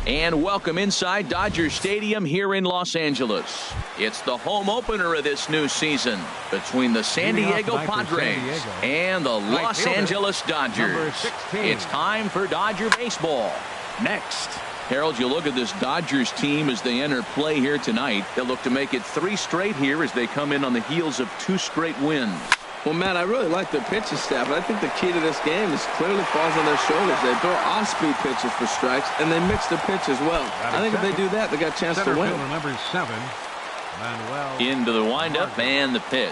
And welcome inside Dodger Stadium here in Los Angeles. It's the home opener of this new season between the San Diego Padres and the Los Angeles Dodgers. It's time for Dodger baseball. Next. Harold, you look at this Dodgers team as they enter play here tonight. They'll look to make it 3 straight here as they come in on the heels of 2 straight wins. Well, Matt, I really like the pitching staff, but I think the key to this game is clearly falls on their shoulders. They throw off-speed pitches for strikes, and they mix the pitch as well. I think if they do that, they got a chance to win. Number 7, Manuel. Into the windup and the pitch.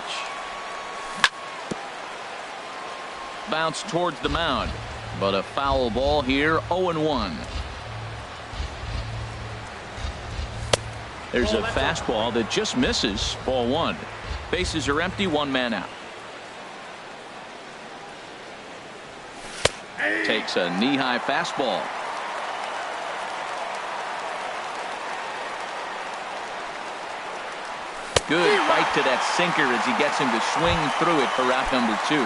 Bounce towards the mound, but a foul ball here, 0-1. There's a fastball that just misses, ball 1. Bases are empty, 1 man out. Takes a knee-high fastball. Good fight to that sinker as he gets him to swing through it for out number 2.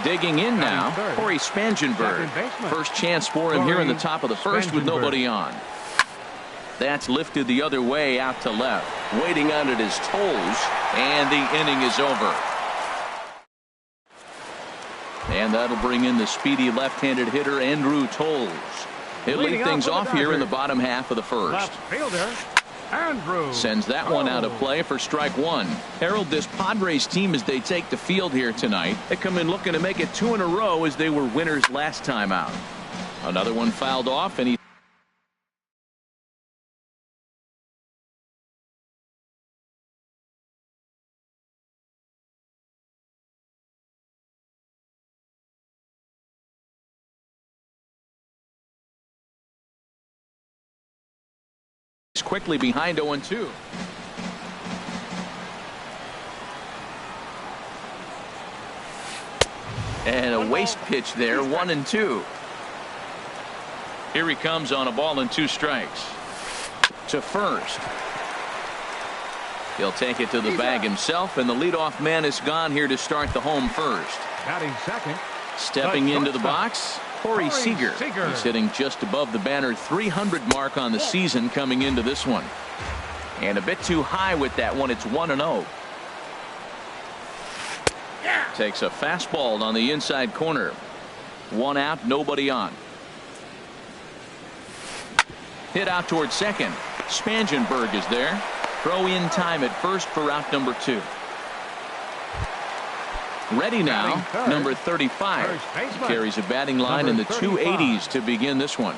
Digging in now, Corey Spangenberg. First chance for him here in the top of the first with nobody on. That's lifted the other way out to left. Waiting on it is Tolles, and the inning is over. And that'll bring in the speedy left-handed hitter Andrew Tolles. He'll lead things off here in the bottom half of the first. Andrew sends that one out of play for strike 1. Harold, this Padres team as they take the field here tonight, they come in looking to make it 2 in a row as they were winners last time out. Another one fouled off, and he quickly behind 0-2. And a waste pitch there, 1-2. Here he comes on a ball and 2 strikes. To first. He'll take it to the bag himself, and the leadoff man is gone here to start the home first. Batting second. Stepping into the box, Corey Seager. He's hitting just above the banner 300 mark on the season coming into this one. And a bit too high with that one. It's 1-0. Takes a fastball on the inside corner. 1 out, nobody on. Hit out towards second. Spangenberg is there. Throw in time at first for out number 2. Ready now, number 35. Carries a batting line in the 280s to begin this one.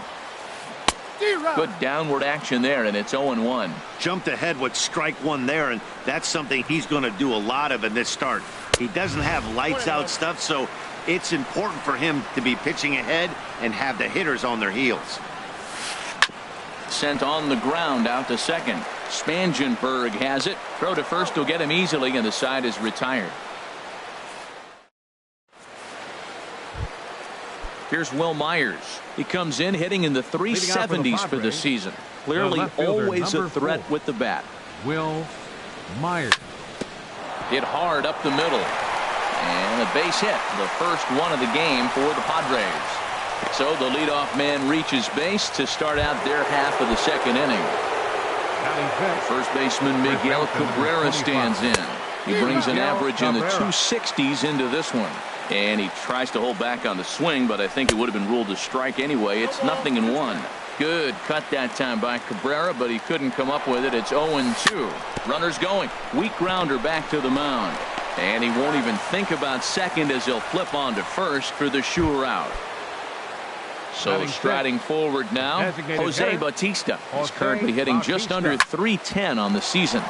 Good downward action there, and it's 0-1. Jumped ahead with strike 1 there, and that's something he's going to do a lot of in this start. He doesn't have lights out stuff, so it's important for him to be pitching ahead and have the hitters on their heels. Sent on the ground out to second. Spangenberg has it. Throw to first will get him easily, and the side is retired. Here's Will Myers. He comes in hitting in the 370s for the season. Clearly always a threat with the bat. Will Myers. Hit hard up the middle. And a base hit. The first one of the game for the Padres. So the leadoff man reaches base to start out their half of the second inning. First baseman Miguel Cabrera stands in. He brings an average in the 260s into this one. And he tries to hold back on the swing, but I think it would have been ruled a strike anyway. It's 0-1. Good cut that time by Cabrera, but he couldn't come up with it. It's 0-2. Runners going. Weak grounder back to the mound. And he won't even think about second as he'll flip on to first for the sure out. So striding forward now, Jose Bautista is currently hitting just under 310 on the season.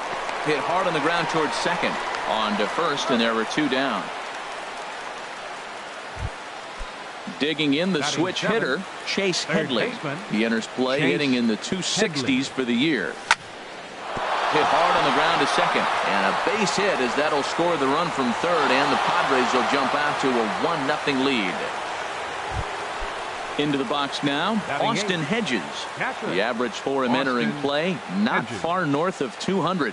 Hit hard on the ground towards second. On to first, and there were 2 down. Digging in the switch hitter, Chase Headley. He enters play hitting in the 260s for the year. Hit hard on the ground to second, and a base hit as that'll score the run from third, and the Padres will jump out to a 1-0 lead. Into the box now, Austin Hedges. The average for him entering play, not far north of 200.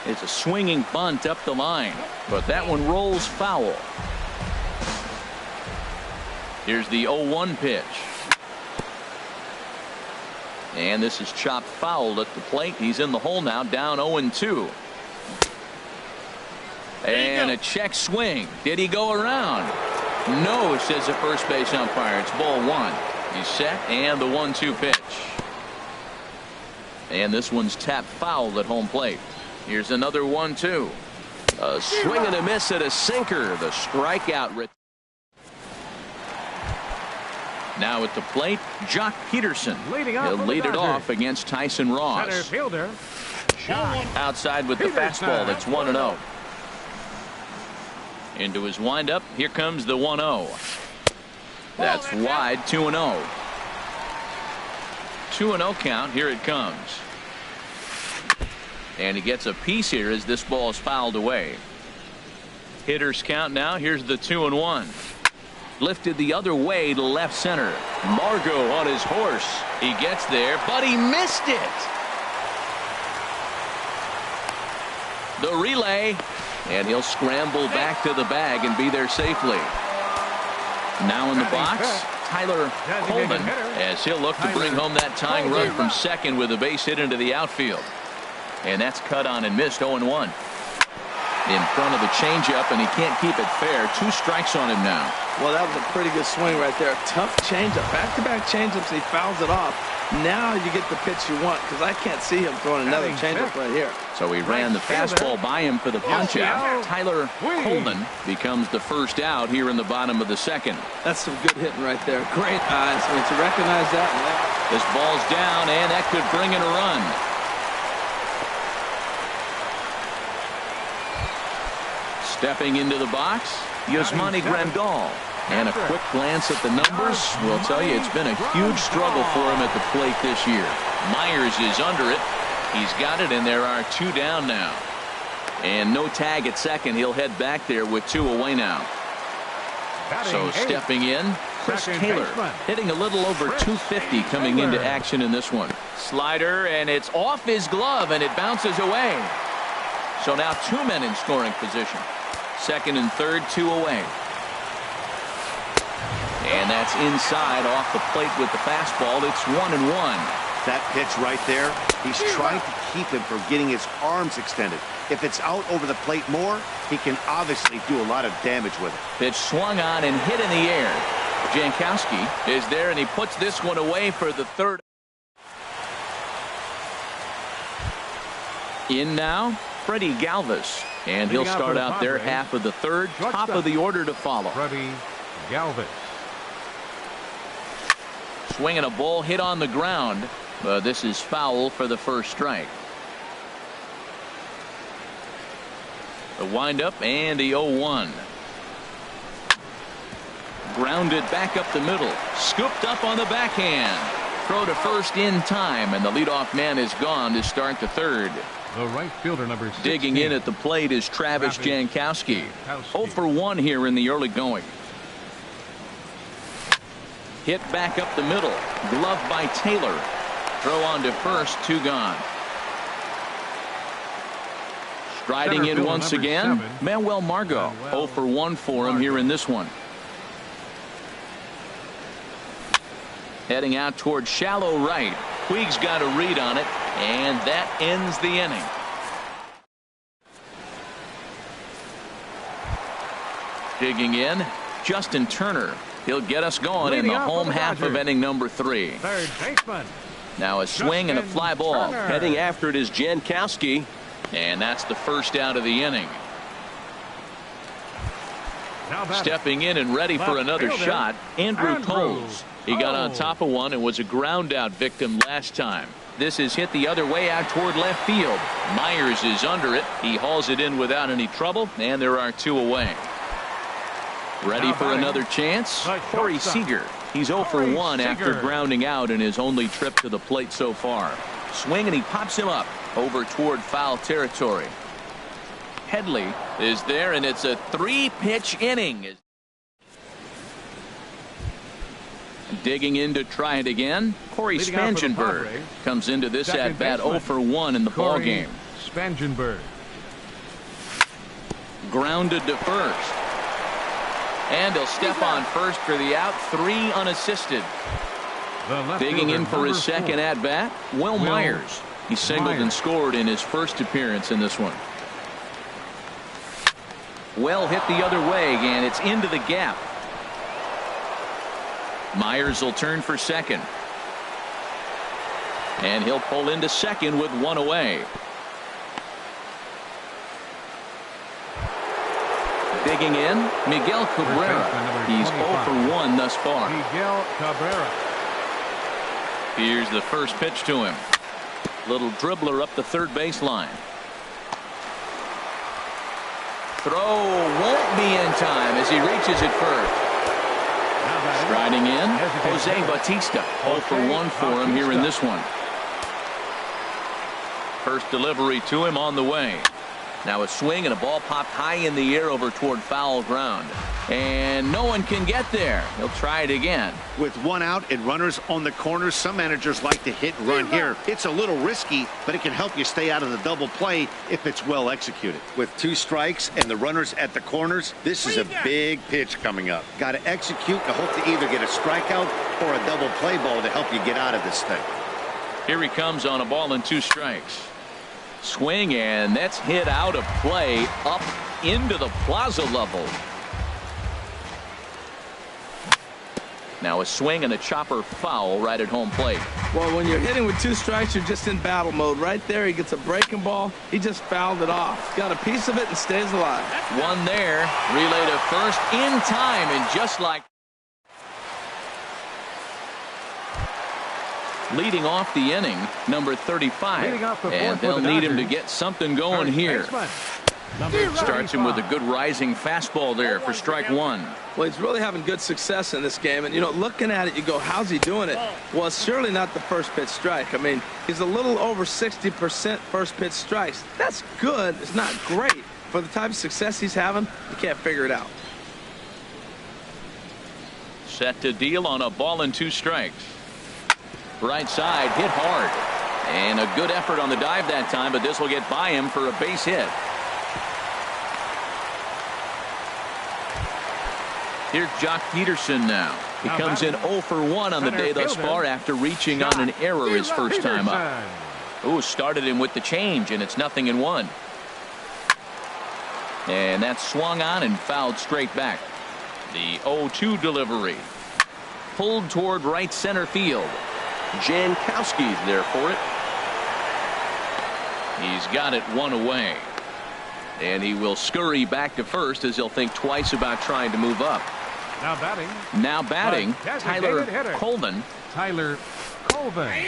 It's a swinging bunt up the line, but that one rolls foul. Here's the 0-1 pitch. And this is chopped foul at the plate. He's in the hole now, down 0-2. And a check swing. Did he go around? No, says the first base umpire. It's ball one. He's set, and the 1-2 pitch. And this one's tapped foul at home plate. Here's another 1-2. A swing and a miss at a sinker. The strikeout. Now at the plate, Jock Peterson. He'll lead it off against Tyson Ross. Center fielder. Shot. Outside with the fastball. It's 1-0. Into his windup. Here comes the 1-0. That's wide. 2-0. 2-0 count. Here it comes. And he gets a piece here as this ball is fouled away. Hitters count now. Here's the 2-1. Lifted the other way to left center. Margot on his horse. He gets there, but he missed it. The relay. And he'll scramble back to the bag and be there safely. Now in the box, Tyler Coleman, as he'll look to bring home that tying run from second with a base hit into the outfield. And that's cut on and missed. 0-1. In front of the changeup, and he can't keep it fair. 2 strikes on him now. Well, that was a pretty good swing right there. Tough changeup. Back-to-back changeups. He fouls it off. Now you get the pitch you want, because I can't see him throwing another changeup right here. So he ran the fastball by him for the punch-out. Tyler Coleman becomes the first out here in the bottom of the second. That's some good hitting right there. Great eyes. I mean, to recognize that. This ball's down, and that could bring in a run. Stepping into the box, Yasmani Grandal. And a quick glance at the numbers will tell you it's been a huge struggle for him at the plate this year. Myers is under it. He's got it, and there are 2 down now. And no tag at second. He'll head back there with 2 away now. So stepping in, Chris Taylor, hitting a little over 250 coming into action in this one. Slider, and it's off his glove, and it bounces away. So now 2 men in scoring position. Second and third, 2 away. And that's inside off the plate with the fastball. It's 1-1. That pitch right there, he's trying to keep him from getting his arms extended. If it's out over the plate more, he can obviously do a lot of damage with it. Pitch swung on and hit in the air. Jankowski is there, and he puts this one away for the third. In now, Freddie Galvis. And he'll start out their half of the third. Top of the order to follow. Freddie Galvis. Swinging a ball hit on the ground. This is foul for the first strike. The windup and the 0-1. Grounded back up the middle. Scooped up on the backhand. Throw to first in time, and the leadoff man is gone to start the third. The right fielder, number 16. Digging in at the plate is Travis Jankowski. 0 for 1 here in the early going. Hit back up the middle. Glove by Taylor. Throw on to first. 2 gone. Striding in once again, Manuel Margot. 0 for 1 for him here in this one. Heading out toward shallow right. Puig's got a read on it, and that ends the inning. Digging in, Justin Turner. He'll get us going in the home half of inning number 3. Third baseman. Now a swing and a fly ball. Turner. Heading after it is Jankowski, and that's the first out of the inning. Stepping in and ready for another shot, Andrew Coles. He got on top of one and was a ground out victim last time. This is hit the other way out toward left field. Myers is under it. He hauls it in without any trouble, and there are 2 away. Ready for another chance? Corey Seager. He's 0 for 1 after grounding out in his only trip to the plate so far. Swing, and he pops him up over toward foul territory. Headley is there, and it's a 3-pitch inning. Digging in to try it again, Corey Spangenberg comes into this at bat 0 for 1 in the ball game. Spangenberg. Grounded to first. And he'll step on first for the out. 3 unassisted. Digging in for his second at-bat, Will Myers. He singled and scored in his first appearance in this one. Well hit the other way, and it's into the gap. Myers will turn for second. And he'll pull into second with 1 away. Digging in, Miguel Cabrera. He's 0 for 1 thus far. Miguel Cabrera. Here's the first pitch to him. Little dribbler up the third baseline. Throw won't be in time as he reaches it first. Striding in, Jose Bautista. 0 for 1 for him here in this one. First delivery to him on the way. Now a swing and a ball popped high in the air over toward foul ground. And no one can get there. He'll try it again. With 1 out and runners on the corners, some managers like to hit and run here. It's a little risky, but it can help you stay out of the double play if it's well executed. With 2 strikes and the runners at the corners, this is a big pitch coming up. Got to execute to hope to either get a strikeout or a double play ball to help you get out of this thing. Here he comes on a ball and 2 strikes. Swing, and that's hit out of play up into the plaza level. Now a swing and a chopper foul right at home plate. Well, when you're hitting with 2 strikes, you're just in battle mode. Right there, he gets a breaking ball. He just fouled it off. Got a piece of it and stays alive. 1 there. Relay to first in time, and just like leading off the inning, number 35. And they'll need him to get something going here. Starts him with a good rising fastball there for strike 1. Well, he's really having good success in this game. And, you know, looking at it, you go, how's he doing it? Well, it's surely not the first pitch strike. I mean, he's a little over 60% first pitch strikes. That's good. It's not great. For the type of success he's having, you can't figure it out. Set to deal on a ball and 2 strikes. Right side, hit hard. And a good effort on the dive that time, but this will get by him for a base hit. Here's Jock Peterson now. He comes in 0 for 1 on the day thus far after reaching on an error his first time up. Ooh, started him with the change, and it's 0-1. And that's swung on and fouled straight back. The 0-2 delivery. Pulled toward right center field. Jankowski's there for it. He's got it 1 away. And he will scurry back to first as he'll think twice about trying to move up. Now batting, Tyler Colvin.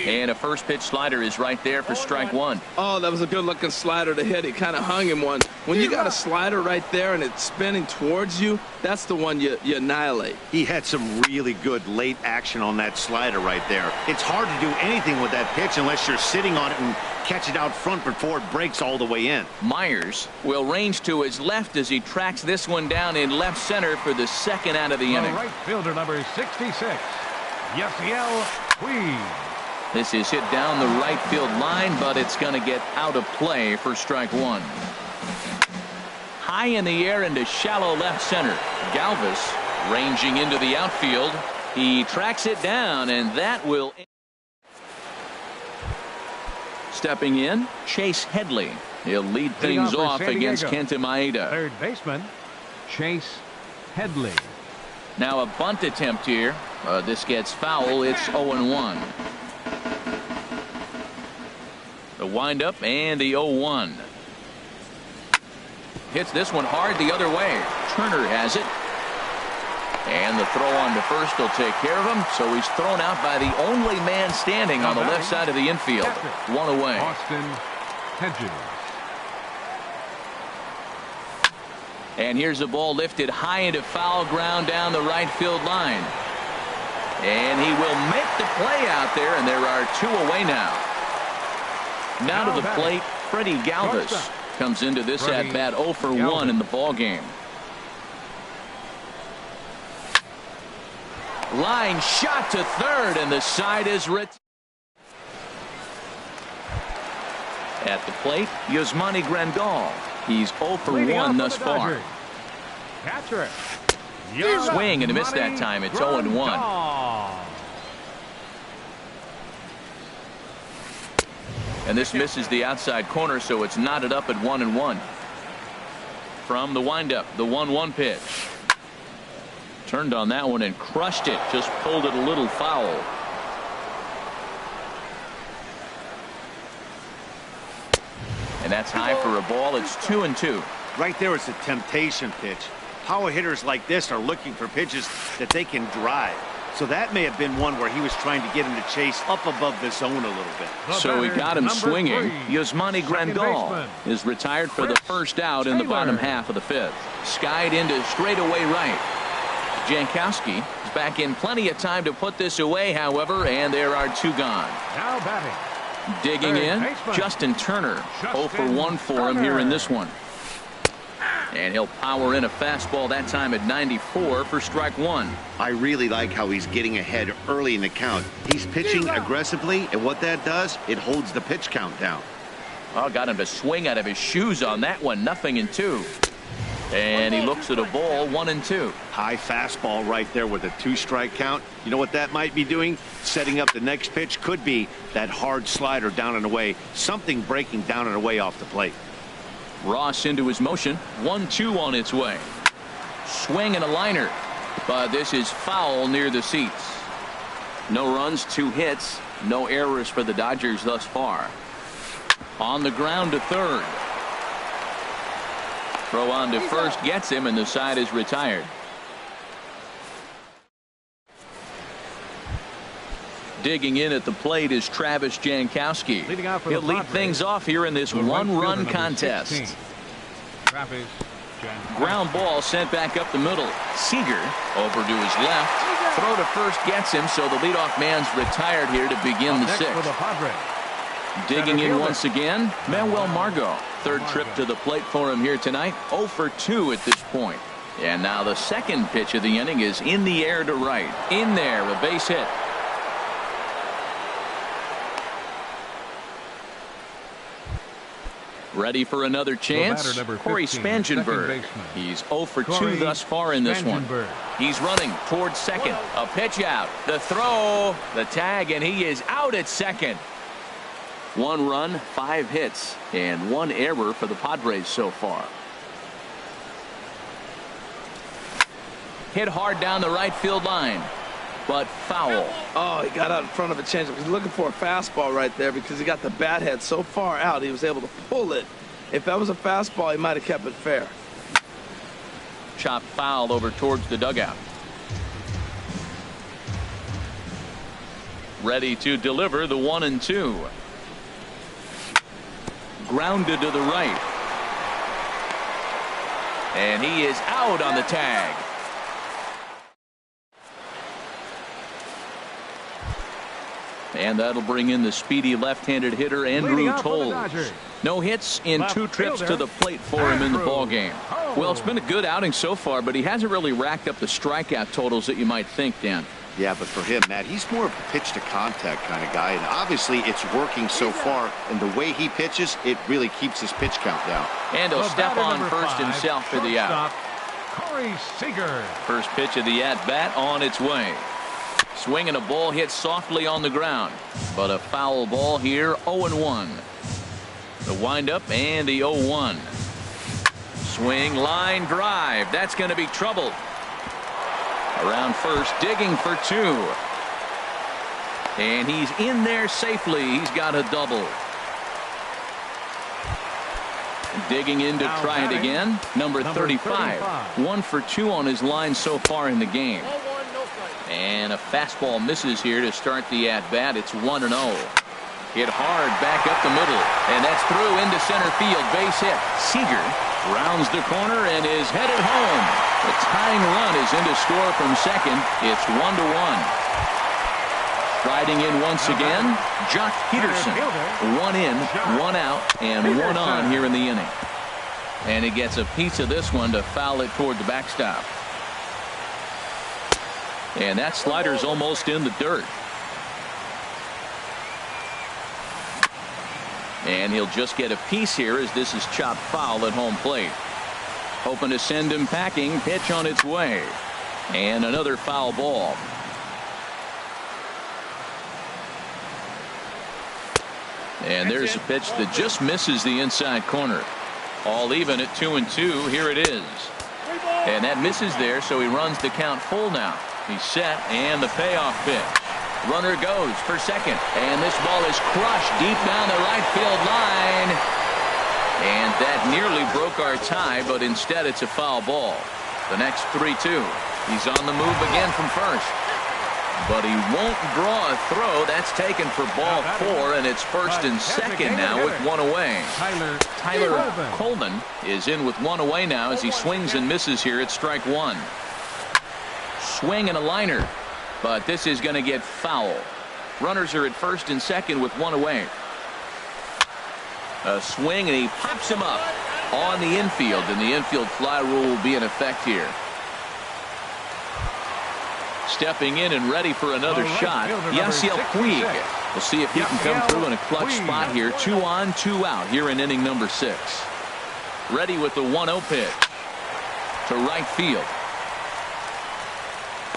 And a first pitch slider is right there for strike 1. Oh, that was a good looking slider to hit. He kind of hung him one. When you got a slider right there and it's spinning towards you, that's the one you annihilate. He had some really good late action on that slider right there. It's hard to do anything with that pitch unless you're sitting on it and catch it out front before it breaks all the way in. Myers will range to his left as he tracks this one down in left center for the second out of the inning. Right fielder number 66, Yasiel Puig. This is hit down the right field line, but it's going to get out of play for strike 1. High in the air into shallow left center. Galvis ranging into the outfield. He tracks it down, and that will. Stepping in, Chase Headley. He'll lead things off against Kenta Maeda. Third baseman, Chase Headley. Now a bunt attempt here. This gets foul. It's 0-1. The windup and the 0-1. Hits this one hard the other way. Turner has it. And the throw on to first will take care of him. So he's thrown out by the only man standing on the left side of the infield. 1 away. Austin Hedges. And here's the ball lifted high into foul ground down the right field line. And he will make the play out there, and there are 2 away now. Now to the plate, Freddie Galvis comes into this at bat 0 for 1 in the ball game. Line shot to third, and the side is retired. At the plate, Yasmani Grandal. He's 0 for 1 thus far. Catcher, Swing and a miss that time. It's 0-1. And this misses the outside corner, so it's knotted up at 1-1. From the windup, the 1-1 pitch. Turned on that one and crushed it. Just pulled it a little foul. And that's high for a ball. It's 2-2. Right there is a temptation pitch. Power hitters like this are looking for pitches that they can drive. So that may have been one where he was trying to get him to chase up above the zone a little bit. So he got him swinging. Yasmani Grandal is retired for the first out in the bottom half of the fifth. Skied into straightaway right. Jankowski is back in plenty of time to put this away, however, and there are two gone. Now batting. Digging in, Justin Turner. 0 for 1 for him here in this one. And he'll power in a fastball that time at 94 for strike one. I really like how he's getting ahead early in the count. He's pitching aggressively, and what that does, it holds the pitch count down. Oh, got him to swing out of his shoes on that one. 0-2. And he looks at a ball, 1-2. High fastball right there with a 2-strike count. You know what that might be doing? Setting up the next pitch. Could be that hard slider down and away. Something breaking down and away off the plate. Ross into his motion. 1-2 on its way. Swing and a liner. But this is foul near the seats. No runs, 2 hits. No errors for the Dodgers thus far. On the ground to third. Throw on to first gets him, and the side is retired. Digging in at the plate is Travis Jankowski. He'll lead things off here in this one-run contest. Ground ball sent back up the middle. Seager over to his left. Throw to first gets him, so the leadoff man's retired here to begin the sixth. Digging in once again, Manuel Margot. Third trip to the plate for him here tonight. 0 for 2 at this point. And now the second pitch of the inning is in the air to right. In there, a base hit. Ready for another chance? Corey Spangenberg. He's 0 for 2 thus far in this one. He's running towards second. A pitch out. The throw. The tag, and he is out at second. 1 run, 5 hits, and 1 error for the Padres so far. Hit hard down the right field line, but foul. Oh, he got out in front of a changeup. He's looking for a fastball right there because he got the bat head so far out he was able to pull it. If that was a fastball, he might have kept it fair. Chop foul over towards the dugout. Ready to deliver the 1-2. Grounded to the right. And he is out on the tag. And that'll bring in the speedy left-handed hitter Andrew Toles. No hits in 2 trips to the plate for him in the ballgame. Well, it's been a good outing so far, but he hasn't really racked up the strikeout totals that you might think, Dan. Yeah, but for him, Matt, he's more of a pitch-to-contact kind of guy, and obviously it's working so far, and the way he pitches, it really keeps his pitch count down. And he'll step on first himself for the out. Corey Seager. First pitch of the at-bat on its way. Swinging a ball hit softly on the ground, but a foul ball here, 0-1. The windup and the 0-1. Swing, line, drive. That's going to be trouble. Around first, digging for 2. And he's in there safely. He's got a double. Digging in to try it again. Number 35. 1 for 2 on his line so far in the game. And a fastball misses here to start the at-bat. It's 1-0. Hit hard back up the middle. And that's through into center field. Base hit. Seager rounds the corner and is headed home. The tying run is in to score from second. It's 1-1. Riding in once again, Jock Peterson. 1 in, 1 out, and 1 on here in the inning. And he gets a piece of this one to foul it toward the backstop. And that slider's almost in the dirt. And he'll just get a piece here as this is chopped foul at home plate. Hoping to send him packing. Pitch on its way. And another foul ball. And there's a pitch that just misses the inside corner. All even at 2-2. Here it is. And that misses there, so he runs the count full now. He's set, and the payoff pitch. Runner goes for second, and this ball is crushed deep down the right field line. And that nearly broke our tie, but instead it's a foul ball. The next 3-2. He's on the move again from first. But he won't draw a throw. That's taken for ball 4, and it's first and second now with one away. Tyler Coleman is in with one away now as he swings and misses here at strike 1. Swing and a liner, but this is going to get foul. Runners are at first and second with one away. A swing, and he pops him up on the infield, and the infield fly rule will be in effect here. Stepping in and ready for another shot, Yasiel Puig. We'll see if he can come through in a clutch spot here. 2 on, 2 out here in inning number 6. Ready with the 1-0 pitch to right field.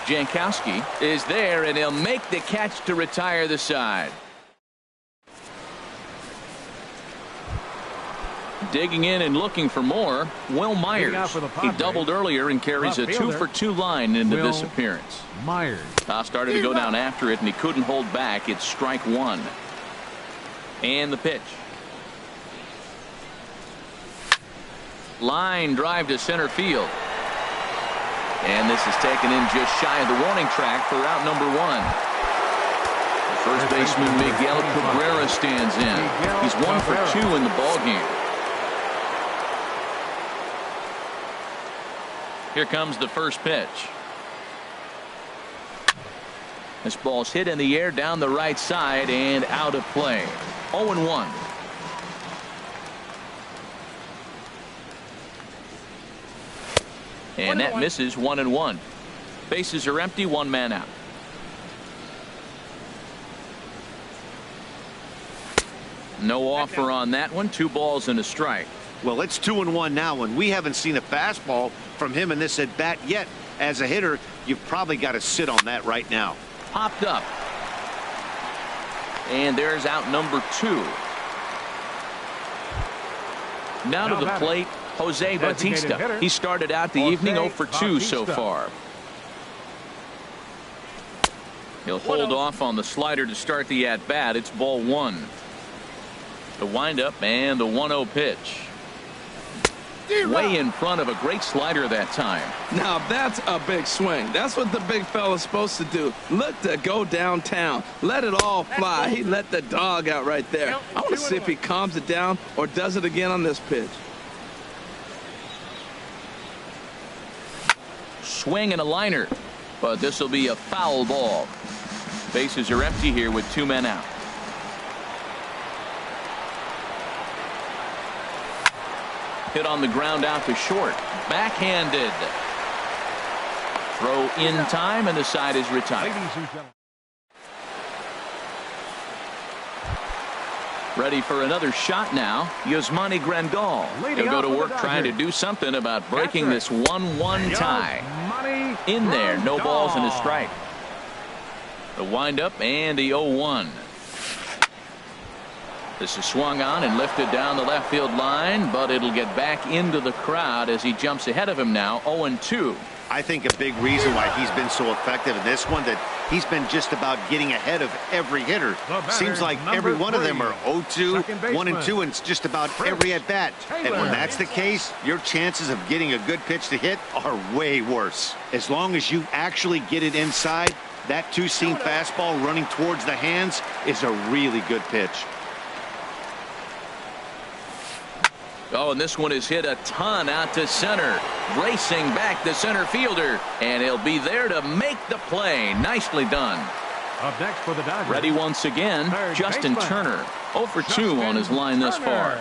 Jankowski is there, and he'll make the catch to retire the side. Digging in and looking for more, Will Myers. He doubled earlier and carries a 2-for-2 line into this appearance. Myers started to go down after it, and he couldn't hold back. It's strike 1. And the pitch. Line drive to center field. And this is taken in just shy of the warning track for out number 1. The first baseman Miguel Cabrera stands in. He's 1 for 2 in the ballgame. Here comes the first pitch. This ball's hit in the air down the right side and out of play. 0-1. And that misses. 1-1. Bases are empty. 1 man out. No offer on that one. 2 balls and a strike. Well, it's 2-1 now, and we haven't seen a fastball from him in this at bat yet. As a hitter, you've probably got to sit on that right now. Popped up. And there's out number 2. Now to the plate, Jose Bautista. He started out the evening 0 for 2 so far. He'll hold off on the slider to start the at-bat. It's ball 1. The windup and the 1-0 pitch. Way in front of a great slider that time. Now that's a big swing. That's what the big fella's supposed to do. Look to go downtown. Let it all fly. He let the dog out right there. I want to see if he calms it down or does it again on this pitch. Swing and a liner, but this will be a foul ball. Bases are empty here with 2 men out. Hit on the ground out to short. Backhanded. Throw in time, and the side is retired. Ready for another shot now. Yasmani Grandal. He'll go to work trying to do something about breaking this 1-1 tie. In there, no balls and a strike. The windup and the 0-1. This is swung on and lifted down the left field line, but it'll get back into the crowd as he jumps ahead of him now. 0-2. I think a big reason why he's been so effective in this one, that he's been just about getting ahead of every hitter. Seems like every one of them are 0-2, 1-2, and it's just about every at bat. And when that's the case, your chances of getting a good pitch to hit are way worse. As long as you actually get it inside, that 2-seam fastball running towards the hands is a really good pitch. Oh, and this one is hit a ton out to center. Racing back the center fielder. And he'll be there to make the play. Nicely done. Up next for the Dodgers. Ready once again, Justin Turner. 0 for 2 on his line thus far.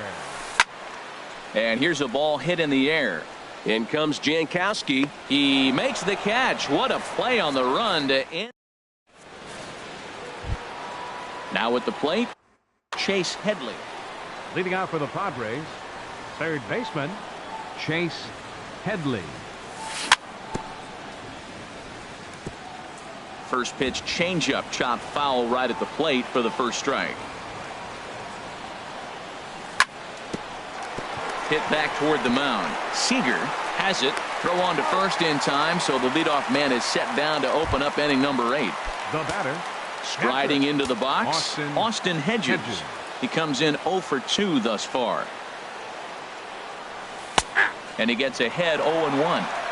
And here's a ball hit in the air. In comes Jankowski. He makes the catch. What a play on the run to end. Now at the plate, Chase Headley. Leading out for the Padres, third baseman Chase Headley. First pitch changeup chopped foul right at the plate for the first strike. Hit back toward the mound. Seager has it. Throw on to first in time, so the leadoff man is set down to open up inning number 8. The batter. Striding into the box, Austin Hedges. He comes in 0 for 2 thus far. And he gets ahead 0-1.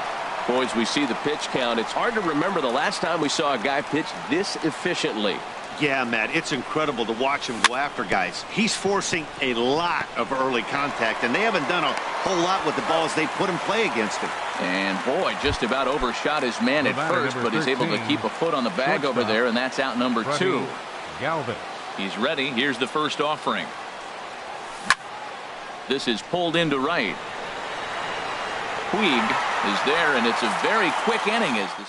Boys, we see the pitch count. It's hard to remember the last time we saw a guy pitch this efficiently. Yeah, Matt, it's incredible to watch him go after guys. He's forcing a lot of early contact, and they haven't done a whole lot with the balls they put in play against him. And boy, just about overshot his man at first, but he's able to keep a foot on the bag over there, and that's out number 2. Galvin. He's ready. Here's the first offering. This is pulled into right. Puig is there, and it's a very quick inning as the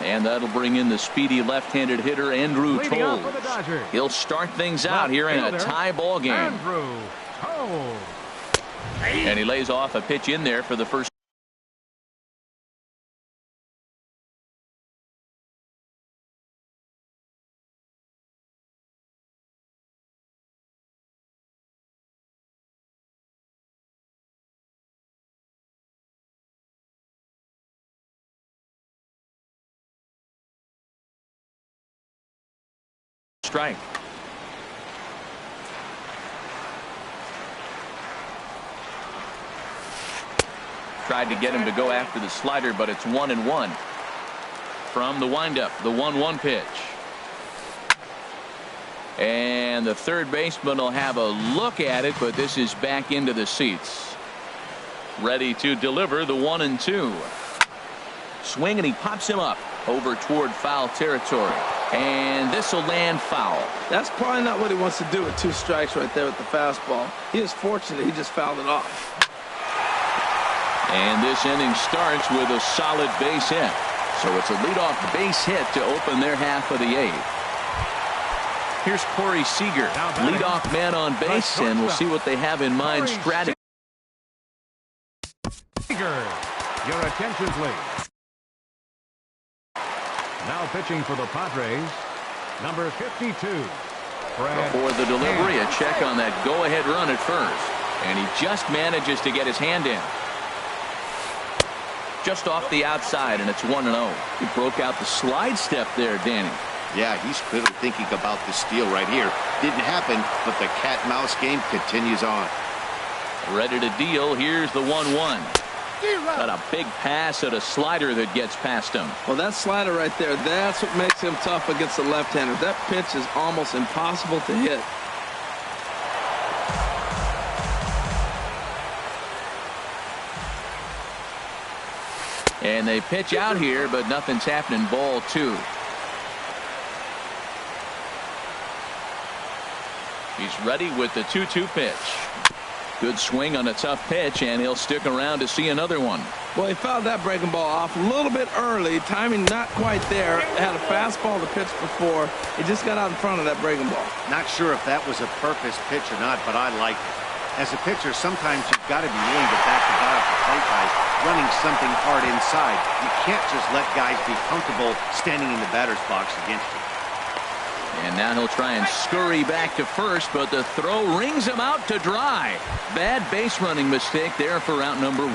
and that'll bring in the speedy left-handed hitter Andrew Toles. He'll start things out here in a tie ball game. Andrew Toles. And he lays off a pitch in there for the first. Strike. Tried to get him to go after the slider, but it's 1-1. From the windup, the 1-1 pitch. And the third baseman will have a look at it, but this is back into the seats. Ready to deliver the 1-2. Swing, and he pops him up over toward foul territory. And this will land foul. That's probably not what he wants to do with 2 strikes right there with the fastball. He is fortunate he just fouled it off. And this inning starts with a solid base hit. So it's a leadoff base hit to open their half of the 8th. Here's Corey Seager, leadoff man on base, and we'll see what they have in mind strategy. Seager, your attention please. Now pitching for the Padres, number 52. Before the delivery, a check on that go-ahead run at first. And he just manages to get his hand in. Just off the outside, and it's 1-0. He broke out the slide step there, Danny. Yeah, he's clearly thinking about the steal right here. Didn't happen, but the cat-mouse game continues on. Ready to deal. Here's the 1-1. Got a big pass at a slider that gets past him. Well, that slider right there, that's what makes him tough against the left-hander. That pitch is almost impossible to hit. And they pitch out here, but nothing's happening. Ball 2. He's ready with the 2-2 pitch. Good swing on a tough pitch, and he'll stick around to see another one. Well, he fouled that breaking ball off a little bit early. Timing not quite there. Had a fastball to pitch before. He just got out in front of that breaking ball. Not sure if that was a purpose pitch or not, but I like it. As a pitcher, sometimes you've got to be willing to back the guy off the plate by running something hard inside. You can't just let guys be comfortable standing in the batter's box against you. And now he'll try and scurry back to first, but the throw rings him out to dry. Bad base running mistake there for out number 1.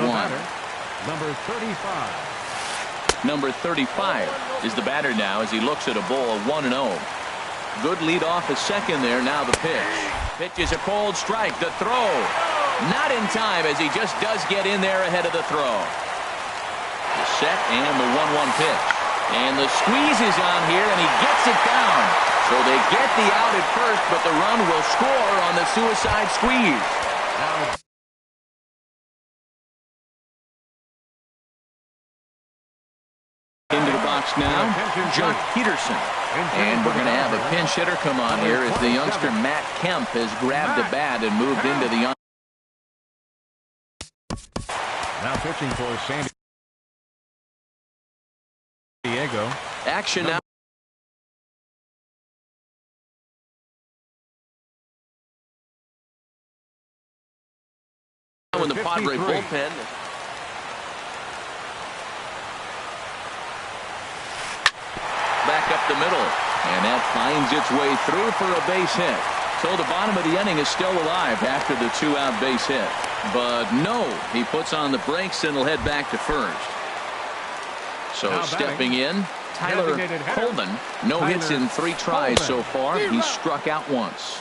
Number 35. Number 35 is the batter now as he looks at a ball of 1-0. Good lead off a second there. Now the pitch. Pitch is a cold strike. The throw not in time as he just does get in there ahead of the throw. The set and the 1-1 pitch. And the squeeze is on here, and he gets it down. So they get the out at first, but the run will score on the suicide squeeze. Into the box now, Jock Peterson. And we're going to have a pinch hitter come on here as the youngster Matt Kemp has grabbed the bat and moved into the young. Now pitching for San Diego. Action now. In the Padre bullpen. up the middle. And that finds its way through for a base hit. So the bottom of the inning is still alive after the 2-out base hit. But no, he puts on the brakes and will head back to first. So Now stepping in, Tyler Colvin. No hits in 3 tries so far. He's struck out once.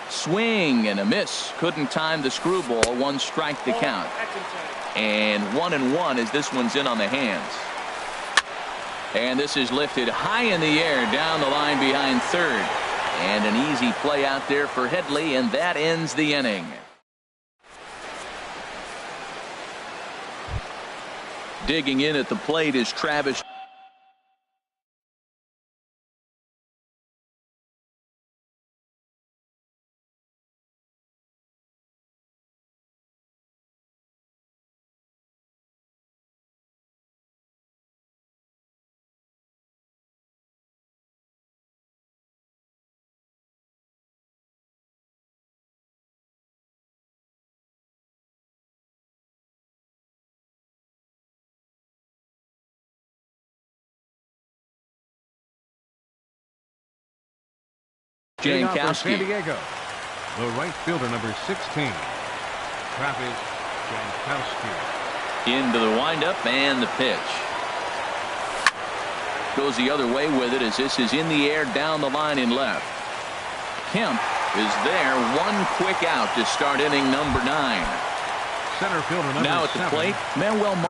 Swing and a miss. Couldn't time the screwball. 1 strike to count. And 1-1 as this one's in on the hands. And this is lifted high in the air down the line behind third. And an easy play out there for Headley, and that ends the inning. Digging in at the plate is Travis. Jankowski. San Diego, the right fielder, number 16, Travis Jankowski. Into the windup and the pitch. Goes the other way with it as this is in the air down the line in left. Kemp is there. 1 quick out to start inning number 9. Center fielder, number 7. Now at the plate, Manuel.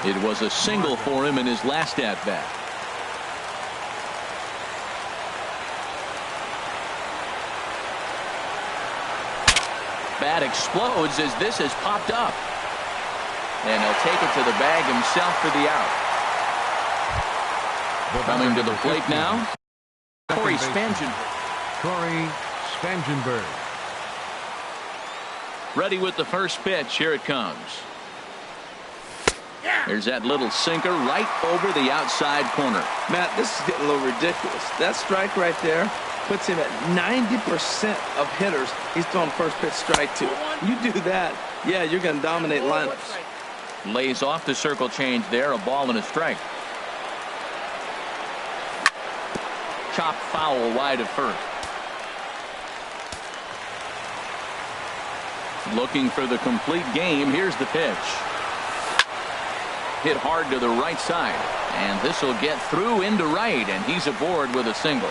It was a single for him in his last at-bat. Bat explodes as this has popped up. And he'll take it to the bag himself for the out. Coming to the plate now, Corey Spangenberg. Ready with the first pitch. Here it comes. There's that little sinker right over the outside corner. Matt, this is getting a little ridiculous. That strike right there puts him at 90% of hitters he's throwing first pitch strike to. You do that, yeah, you're going to dominate lineups. Lays off the circle change there. A ball and a strike. Chop foul wide of first. Looking for the complete game. Here's the pitch. Hit hard to the right side, and this will get through into right, and he's aboard with a single.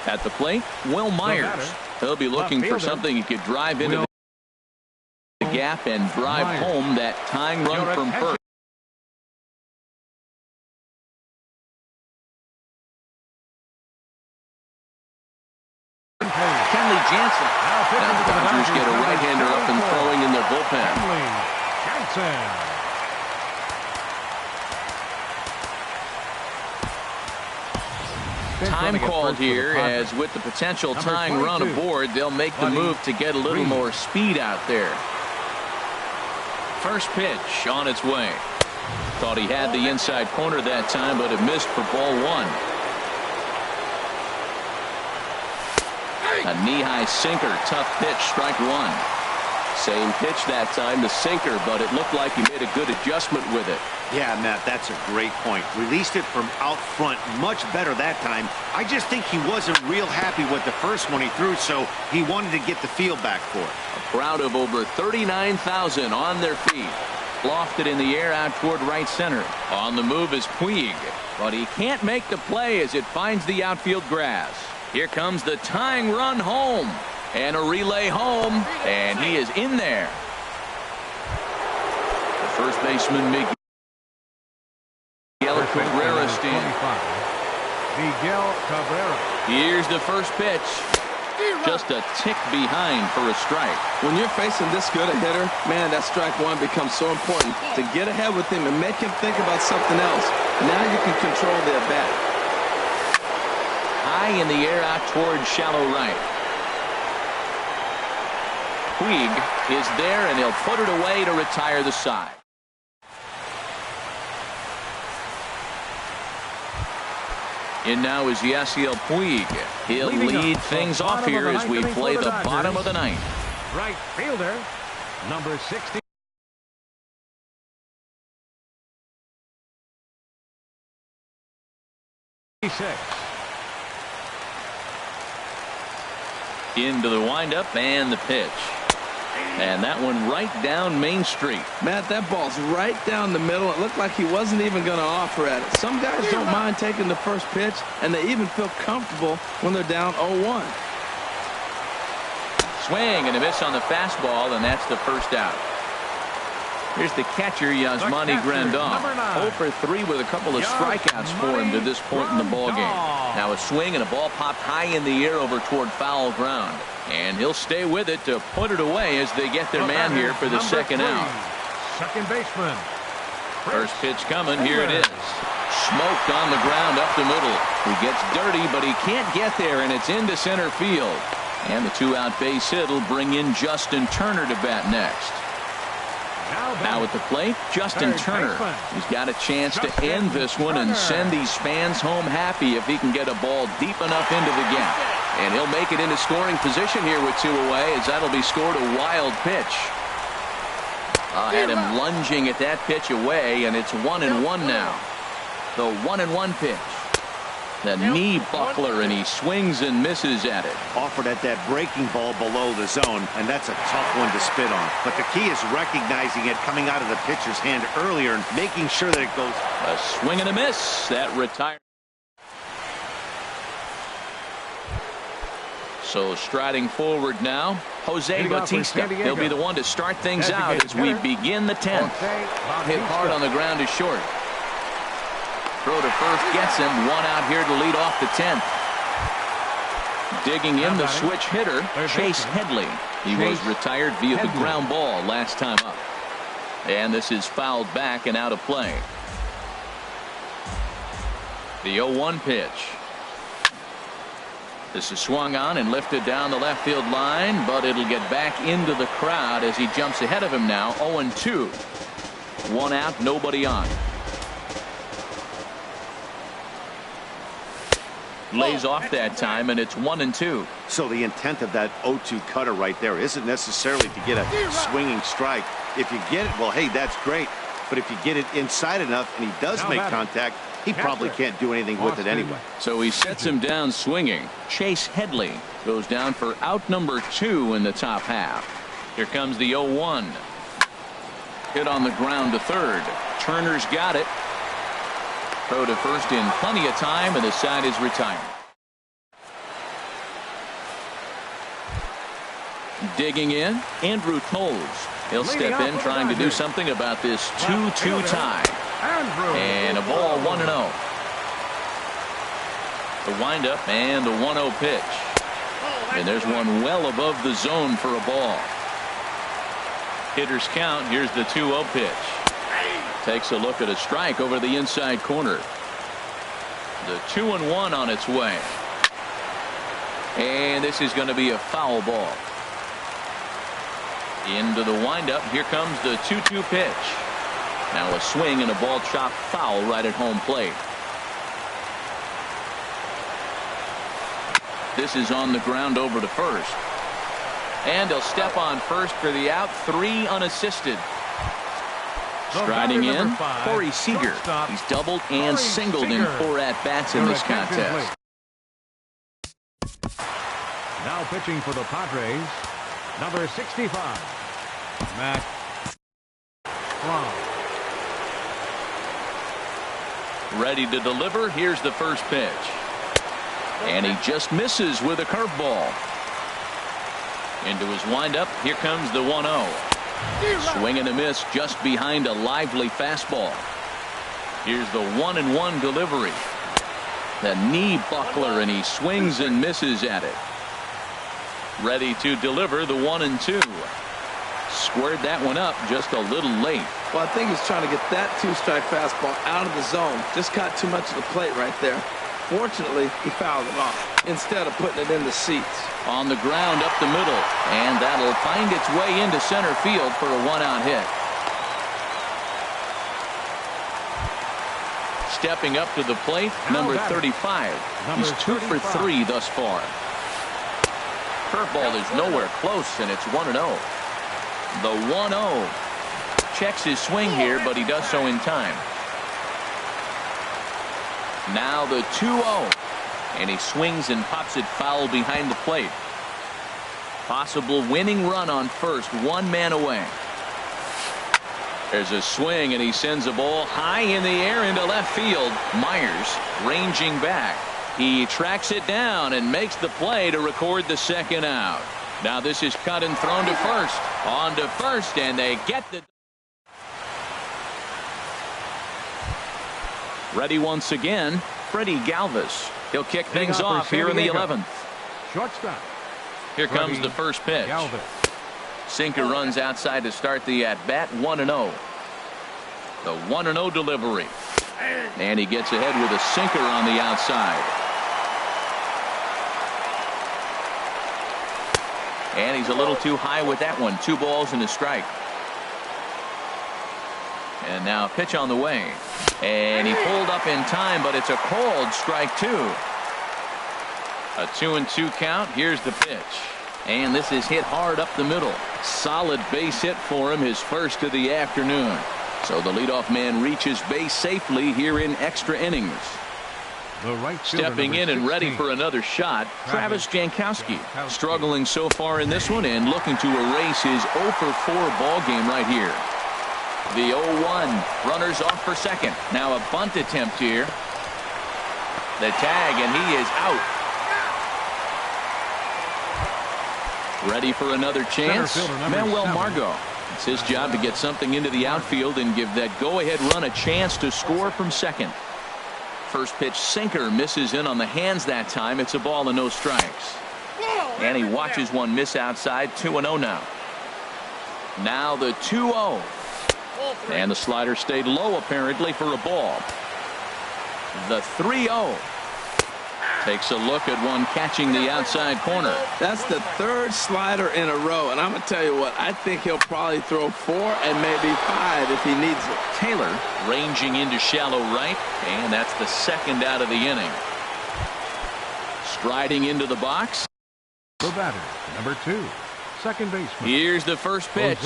At the plate, Will Myers. He'll be looking for something he could drive into the gap and drive home that tying run from first. Kenley Jansen. Now the Dodgers get a right-hander up and throwing in their bullpen. Time called here, as with the potential tying run aboard, they'll make the move to get a little more speed out there. First pitch on its way. Thought he had the inside corner that time, but it missed for ball 1. A knee-high sinker, tough pitch, strike 1. Same pitch that time, the sinker, but it looked like he made a good adjustment with it. Yeah, Matt, that's a great point. Released it from out front much better that time. I just think he wasn't real happy with the first one he threw, so he wanted to get the feel back for it. A crowd of over 39,000 on their feet. Lofted in the air out toward right center. On the move is Puig, but he can't make the play as it finds the outfield grass. Here comes the tying run home. And a relay home, and he is in there. The first baseman, Miguel Cabrera, Miguel Cabrera. Here's the first pitch. Just a tick behind for a strike. When you're facing this good a hitter, man, that strike one becomes so important. To get ahead with him and make him think about something else. Now you can control the at-bat. High in the air out towards shallow right. Puig is there, and he'll put it away to retire the side. In now is Yasiel Puig. He'll lead things off here as we play the bottom of the ninth. Right fielder, number 60. Into the windup and the pitch. And that one right down Main Street. Matt, that ball's right down the middle. It looked like he wasn't even going to offer at it. Some guys don't mind taking the first pitch, and they even feel comfortable when they're down 0-1. Swing and a miss on the fastball, and that's the first out. Here's the catcher, Yasmani Grandal. 0 for 3 with a couple of strikeouts for him to this point in the ballgame. Now a swing and a ball popped high in the air over toward foul ground. And he'll stay with it to put it away as they get their man here for the second out. Second baseman. First pitch coming. Here it is. Smoked on the ground up the middle. He gets dirty, but he can't get there, and it's into center field. And the 2-out base hit will bring in Justin Turner to bat next. Now at the plate, Justin Turner. He's got a chance to end this one and send these fans home happy if he can get a ball deep enough into the gap. And he'll make it into scoring position here with 2 away, as that'll be scored a wild pitch. Had him lunging at that pitch away, and it's 1-1 now. The 1-1 pitch. The knee buckler, and he swings and misses at it. Offered at that breaking ball below the zone, and that's a tough one to spit on. But the key is recognizing it coming out of the pitcher's hand earlier and making sure that it goes. A swing and a miss. That retired. So striding forward now, Jose Bautista. He'll be the one to start things out as we begin the 10th. Hit hard on the ground is short. Throw to first gets him. 1 out here to lead off the 10th. Digging in the switch hitter, Chase Headley. He was retired via the ground ball last time up. And this is fouled back and out of play. The 0-1 pitch. This is swung on and lifted down the left field line, but it'll get back into the crowd as he jumps ahead of him now. 0-2. 1 out, nobody on. Lays off that time, and it's 1-2. So the intent of that 0-2 cutter right there isn't necessarily to get a swinging strike. If you get it, well, hey, that's great. But if you get it inside enough and he does make contact, he probably can't do anything with it anyway. So he sets him down swinging. Chase Headley goes down for out number 2 in the top half. Here comes the 0-1. Hit on the ground to third. Turner's got it. Throw to first in plenty of time, and the side is retired. Digging in, Andrew Toles. He'll step in trying to do something about this 2-2 tie. And a ball 1-0. The windup and the 1-0 pitch. And there's one well above the zone for a ball. Hitters count. Here's the 2-0 pitch. Takes a look at a strike over the inside corner. The 2-1 on its way. And this is going to be a foul ball. Into the windup. Here comes the 2-2 pitch. Now a swing and a ball chopped foul right at home plate. This is on the ground over to first. And he'll step on first for the out. 3 unassisted. Striding in, Corey Seager. He's doubled and singled in 4 at-bats in this contest. Now pitching for the Padres, number 65, Matt Brown. Ready to deliver. Here's the first pitch. And he just misses with a curveball. Into his windup. Here comes the 1-0. Swing and a miss just behind a lively fastball. Here's the 1-1 delivery. The knee buckler, and he swings and misses at it. Ready to deliver the 1-2. Squared that one up just a little late. Well, I think he's trying to get that two-strike fastball out of the zone. Just caught too much of the plate right there. Fortunately, he fouled it off instead of putting it in the seats. On the ground up the middle, and that'll find its way into center field for a one-out hit. Stepping up to the plate, number 35. He's 2 for 3 thus far. Curveball is nowhere close, and it's 1-0. The 1-0. Checks his swing here, but he does so in time. Now the 2-0. And he swings and pops it foul behind the plate. Possible winning run on first, one man away. There's a swing, and he sends a ball high in the air into left field. Myers ranging back. He tracks it down and makes the play to record the second out. Now this is cut and thrown to first. On to first, and they get the... Ready once again, Freddie Galvis. He'll kick things off here in the 11th. Shortstop. Here comes the first pitch. Sinker runs outside to start the at-bat. 1-0. The 1-0 delivery. And he gets ahead with a sinker on the outside. And he's a little too high with that one. 2 balls and a strike. And now a pitch on the way. And he pulled up in time, but it's a called strike 2. A 2-2 count. Here's the pitch. And this is hit hard up the middle. Solid base hit for him, his first of the afternoon. So the leadoff man reaches base safely here in extra innings. Stepping in and ready for another shot, Travis Jankowski. Struggling so far in this one and looking to erase his 0 for 4 ball game right here. The 0-1. Runners off for second. Now a bunt attempt here. The tag, and he is out. Ready for another chance. Manuel Margot. It's his job to get something into the outfield and give that go-ahead run a chance to score from second. First pitch sinker misses in on the hands that time. It's a ball and no strikes. And he watches one miss outside. 2-0 now. Now the 2-0. And the slider stayed low apparently for a ball. The 3-0. Takes a look at one catching the outside corner. That's the 3rd slider in a row, and I'm going to tell you what, I think he'll probably throw 4 and maybe 5 if he needs it. Taylor ranging into shallow right, and that's the 2nd out of the inning. Striding into the box. The batter, number 2, second baseman. Here's the first pitch.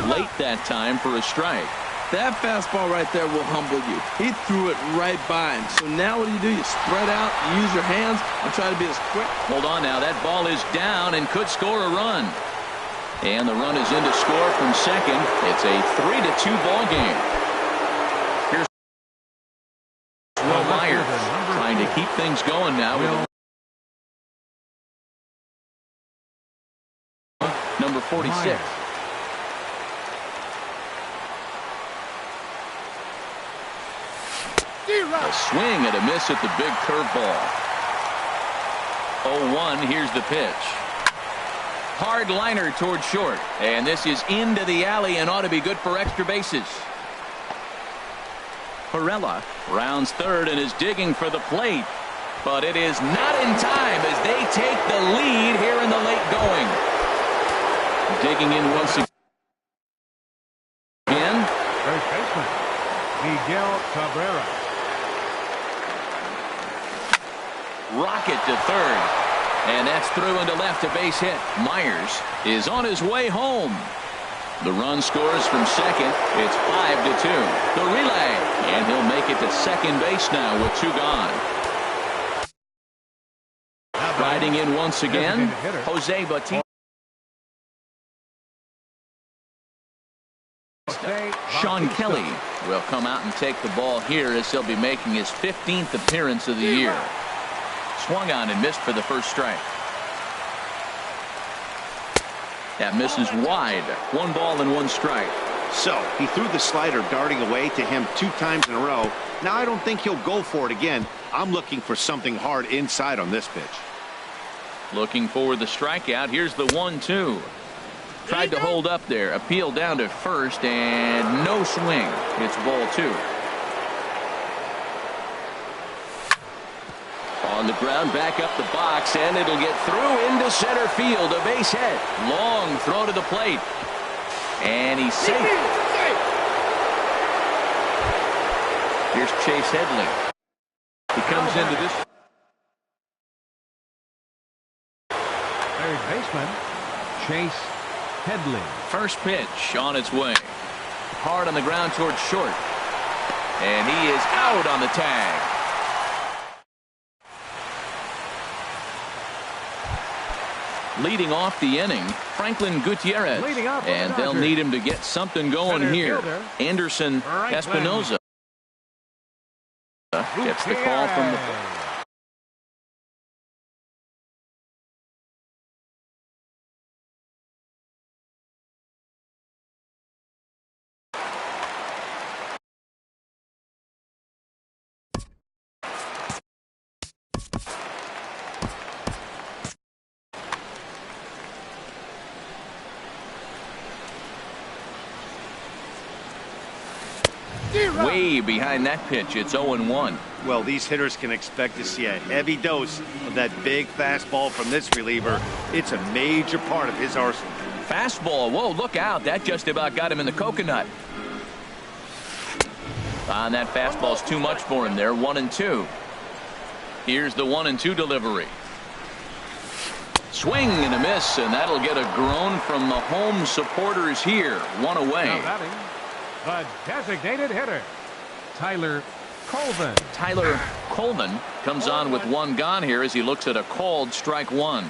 Late that time for a strike. That fastball right there will humble you. He threw it right by him. So now what do? You spread out, you use your hands, and try to be as quick. Hold on now. That ball is down and could score a run. And the run is in to score from second. It's a 3-2 ball game. Here's Will Myers trying to keep things going now with number 46. A swing and a miss at the big curveball. 0-1. Here's the pitch. Hard liner toward short. And this is into the alley and ought to be good for extra bases. Perella rounds third and is digging for the plate. But it is not in time as they take the lead here in the late going. Digging in once again. First baseman, Miguel Cabrera. Rocket to third. And that's through into left, a base hit. Myers is on his way home. The run scores from second. It's 5-2. The relay. And he'll make it to second base now with 2 gone. Riding in once again, Jose Bautista. Sean Kelly will come out and take the ball here as he'll be making his 15th appearance of the year. Swung on and missed for the first strike. That misses wide. 1 ball and 1 strike. So he threw the slider darting away to him 2 times in a row. Now I don't think he'll go for it again. I'm looking for something hard inside on this pitch. Looking for the strikeout. Here's the 1-2. Tried to hold up there. Appeal down to first and no swing. It's ball 2. On the ground, back up the box, and it'll get through into center field. A base hit. Long throw to the plate. And he's safe. Here's Chase Headley. He comes into this. Third baseman, Chase Headley. First pitch on its way. Hard on the ground towards short. And he is out on the tag. Leading off the inning, Franklin Gutierrez. And they'll need him to get something going here. Anderson Espinoza gets the call from the... Way behind that pitch. It's 0-1. Well, these hitters can expect to see a heavy dose of that big fastball from this reliever. It's a major part of his arsenal. Fastball. Whoa, look out. That just about got him in the coconut. And that fastball's too much for him there. 1-2. Here's the 1-2 delivery. Swing and a miss, and that'll get a groan from the home supporters here. 1 away. The designated hitter, Tyler Colvin. Tyler Colvin comes on with 1 gone here as he looks at a called strike 1.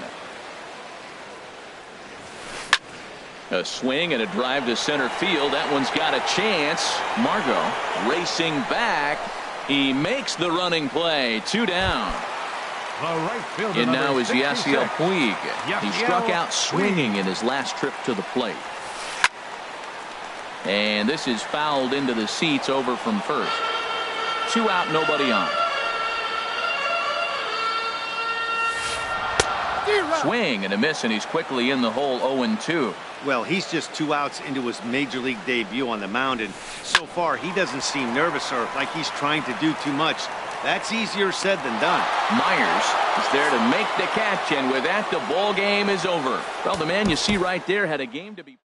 A swing and a drive to center field. That one's got a chance. Margot racing back. He makes the running play. 2 down. The right fielder, and now is 66. Yasiel Puig. He struck out swinging in his last trip to the plate. And this is fouled into the seats over from first. 2 out, nobody on. Swing and a miss, and he's quickly in the hole. 0-2. Well, he's just 2 outs into his major league debut on the mound, and so far he doesn't seem nervous or like he's trying to do too much. That's easier said than done. Myers is there to make the catch, and with that, the ball game is over. Well, the man you see right there had a game to be